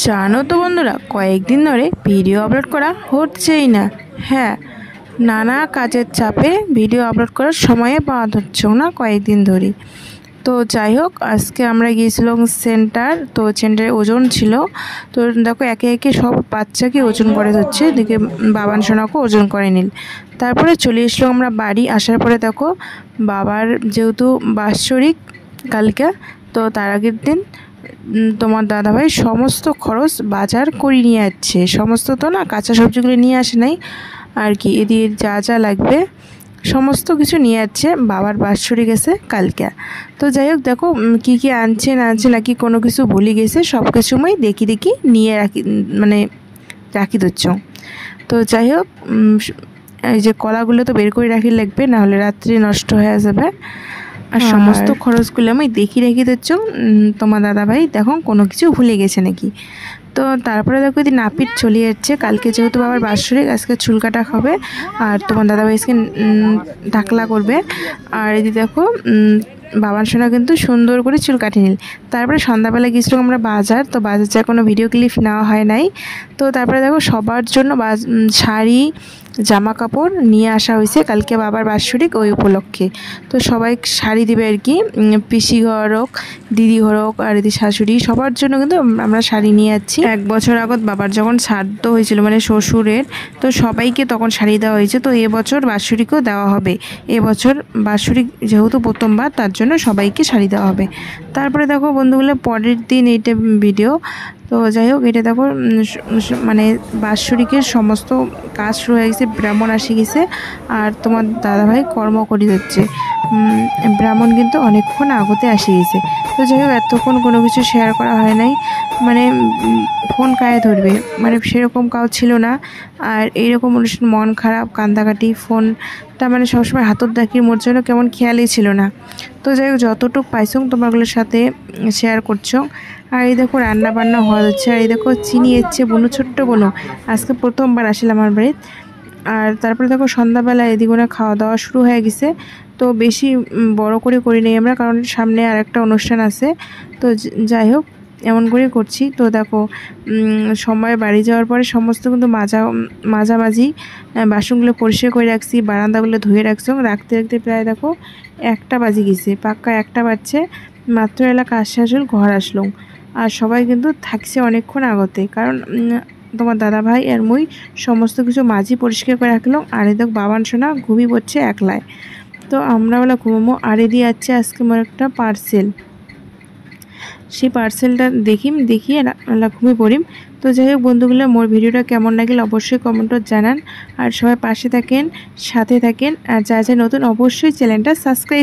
জানো তো বন্ধুরা, কয়েকদিন ধরে ভিডিও আপলোড করা হচ্ছেই না। হ্যাঁ, নানা কাজের চাপে ভিডিও আপলোড করার সময়ে পাওয়া হচ্ছে না কয়েকদিন ধরে। তো যাই হোক, আজকে আমরা গিয়েছিলাম সেন্টার। তো সেন্টারে ওজন ছিল। তো দেখো একে একে সব বাচ্চাকে ওজন করে হচ্ছে, এদিকে বাবান সোনাকে ওজন করে নিল। তারপরে চলে এসলো আমরা বাড়ি। আসার পরে দেখো বাবার যেহেতু বাৎসরিক কালকে, তো তার আগের দিন তোমার দাদাভাই সমস্ত খরচ বাজার করে নিয়ে যাচ্ছে। সমস্ত তো না, কাঁচা সবজিগুলো নিয়ে আসে নাই আর কি, এদিকে যা যা লাগবে সমস্ত কিছু নিয়ে যাচ্ছে। বাবার বাৎসরিক গেছে কালকে। তো যাই হোক, দেখো কী কী আনছে না আনছে, নাকি কোনো কিছু ভুলে গেছে, সব কিছুই দেখি দেখি নিয়ে রাখি, মানে রাখি দিচ্ছ। তো যাই হোক, এই যে কলাগুলো তো বের করে রাখি লাগবে, নাহলে রাত্রি নষ্ট হয়ে যাবে। আর সমস্ত খরচগুলো আমি দেখি রেখে দিচ্ছ। তোমার দাদাভাই দেখো কোনো কিছু ভুলে গেছে নাকি। তো তারপরে দেখো যদি নাপিত চলে যাচ্ছে কালকে, যেহেতু বাবার বাৎসরিক, আজকে চুল কাটা হবে আর তোমার দাদাভাই আজকে ঢাকলা করবে। আর এদিকে দেখো বাবার সোনা কিন্তু সুন্দর করে চুল কাটিয়ে নিল। তারপরে সন্ধ্যাবেলা গিয়েছিলাম আমরা বাজার। তো বাজার যা কোনো ভিডিও ক্লিপ নেওয়া হয় নাই। তো তারপরে দেখো সবার জন্য শাড়ি জামা কাপড় নিয়ে আসা হয়েছে কালকে বাবার বাৎসরিক ওই উপলক্ষে। তো সবাই শাড়ি দিবে আর কি, পিসি ঘর হোক, দিদি ঘর হোক, আর দিদি শাশুড়ি, সবার জন্য কিন্তু আমরা শাড়ি নিয়ে যাচ্ছি। 1 বছর আগত বাবার যখন শ্রাদ্ধ হয়েছিল, মানে শ্বশুরের, তো সবাইকে তখন শাড়ি দেওয়া হয়েছে। তো এবছর বাৎসরিকও দেওয়া হবে। এবছর বাৎসরিক যেহেতু প্রথমবার, তার জন্য সবাইকে শাড়ি দেওয়া হবে। তারপরে দেখো বন্ধুগুলো পরের দিন এইটা ভিডিও। তো যাই হোক, এটা দেখো মানে বাৎসরিকের সমস্ত কাজ শুরু হয়ে গেছে, ব্রাহ্মণ আসি গেছে আর তোমার দাদাভাই কর্ম করে দিচ্ছে। ব্রাহ্মণ কিন্তু অনেকক্ষণ আগতে আসি গেছে। তো যাই হোক, এতক্ষণ কোনো কিছু শেয়ার করা হয় নাই, মানে ফোন কায়ে ধরবে, মানে সেরকম কাউ ছিল না। আর এইরকম অনুষ্ঠান মন খারাপ, কান্দাকাটি, ফোনটা মানে সবসময় হাতত রাখির মোর জন্য কেমন খেয়ালই ছিল না। তো যাই হোক, যতটুকু পাইছো তোমাগুলোর সাথে শেয়ার করছো। আর এই দেখো রান্না বান্না হওয়া যাচ্ছে। আর এই দেখো চিনি এসছে বোনো, ছোট্ট বোনো আজকে প্রথমবার আসলে আমার বাড়িতে। আর তারপরে দেখো সন্ধ্যাবেলা এদিকে খাওয়া দাওয়া শুরু হয়ে গেছে। তো বেশি বড় করে করি নেই আমরা, কারণ সামনে আর একটা অনুষ্ঠান আছে। তো যাই হোক, এমন করে করছি। তো দেখো সময় বাড়ি যাওয়ার পরে সমস্ত কিন্তু মাঝামাঝি বাসনগুলো পরিষ্কার করে রাখছি, বারান্দাগুলো ধুয়ে রাখছি। রাখতে রাখতে প্রায় দেখো 1টা বাজে গেছে, পাক্কা 1টা বাজছে। মাত্র এলা কাজ শেষ হল, ঘর আসলাম। আর সবাই কিন্তু থাকছে অনেকক্ষণ আগতে, কারণ তোমার দাদাভাই আর মুই সমস্ত কিছু মাঝি পরিষ্কার করে রাখলাম। আর এই দেখ বাবান সোনা ঘুমিয়ে পড়ছে একলায়। তো আমরা বলে ঘুমাবো। আর এদিকে যাচ্ছে আজকে মোর একটা পার্সেল, সেই পার্সেলটা দেখিয়ে ঘুমিয়ে পড়িম। তো যাই হোক বন্ধুগুলো, মোর ভিডিওটা কেমন লাগলে অবশ্যই কমেন্টত জানান। আর সবাই পাশে থাকেন, সাথে থাকেন। আর যা যা নতুন অবশ্যই চ্যানেলটা সাবস্ক্রাইব